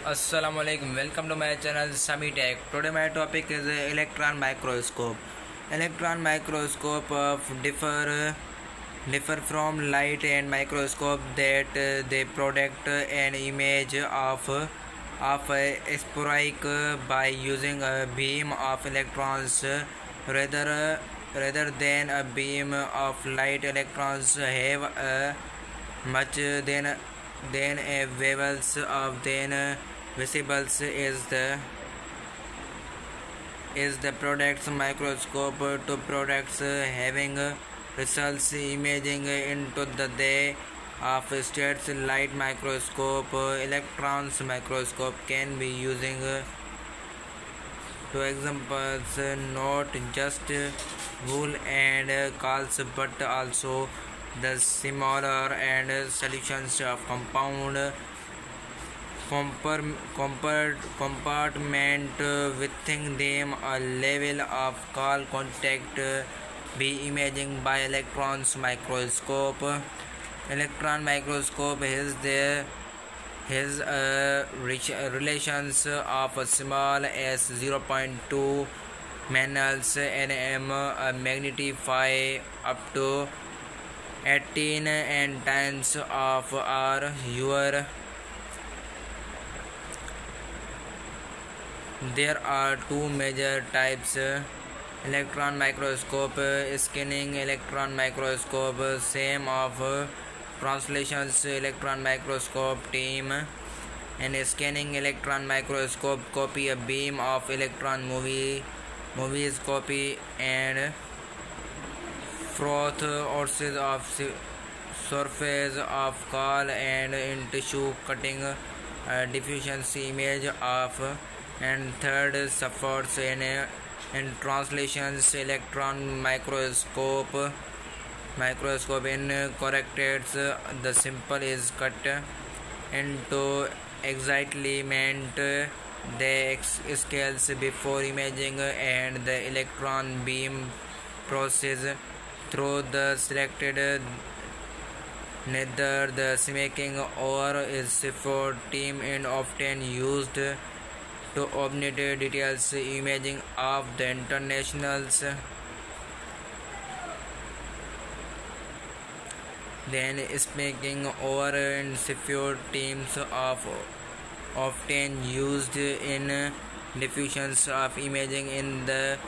Assalamualaikum. Welcome to my channel Sami Tech. Today my topic is electron microscope. Electron microscope differ from light and microscope that they product an image of a sporadic by using a beam of electrons rather than a beam of light. Electrons have a much than a wavelength of than visibles is the products microscope to products having results imaging into the day of states light microscope. Electrons microscope can be using to examples not just wool and calls but also the smaller and solutions of compound compartment within them. A level of call contact be imaging by electrons microscope. Electron microscope has relations of small as 0.2 manals nm, magnify up to 18 and times of r. There are two major types: electron microscope, scanning electron microscope, same of translations electron microscope team, and scanning electron microscope copy a beam of electron movies copy and froth sources of surface of call and in tissue cutting diffusion image of. And third suffers in translations electron microscope in corrected the simple is cut into exactly meant the scales before imaging and the electron beam process through the selected neither the smacking or is for team and often used to obtain details imaging of the internationals. Then speaking over and secure teams of often used in diffusions of imaging in the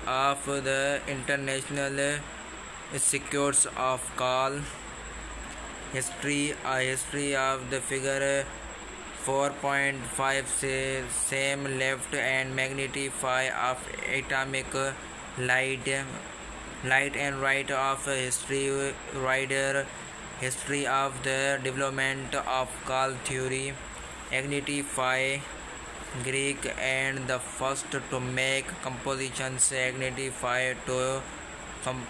of the international secures of call. History of the figure 4.5 same left and magnify of atomic light and right of history rider history of the development of call theory magnify Greek and the first to make compositions magnify to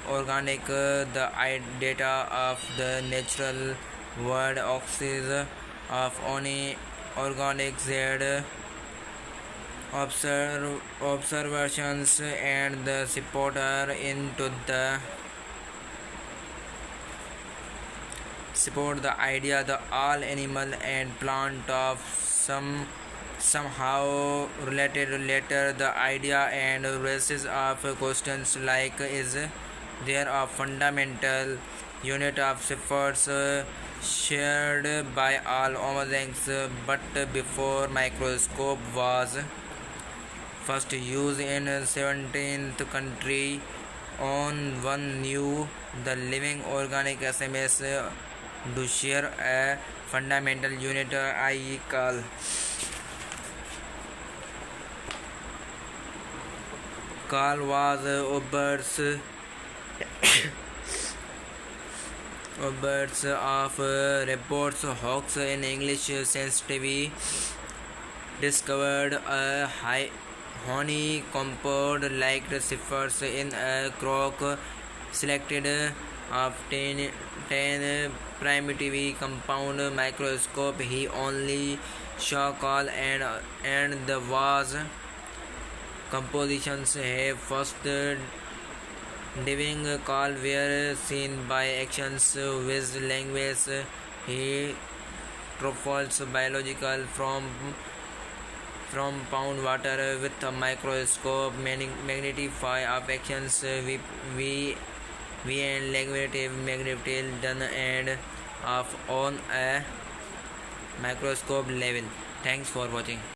organic the data of the natural world oxys of only organic Z observations and the supporter into the support the idea the all animal and plant of somehow related later the idea and raises of questions like is there a fundamental unit of efforts shared by all organisms but before microscope was first used in 17th country on one knew the living organic SMS do share a fundamental unit i.e. call was birds of reports hawks in English sensitivity discovered a honey compound like the ciphers in a croc selected of 10 primitive compound microscope he only saw call and the was compositions have first diving call were seen by actions with language he truffles biological from pound water with a microscope magnify of actions we and magnetic done and of on a microscope level. Thanks for watching.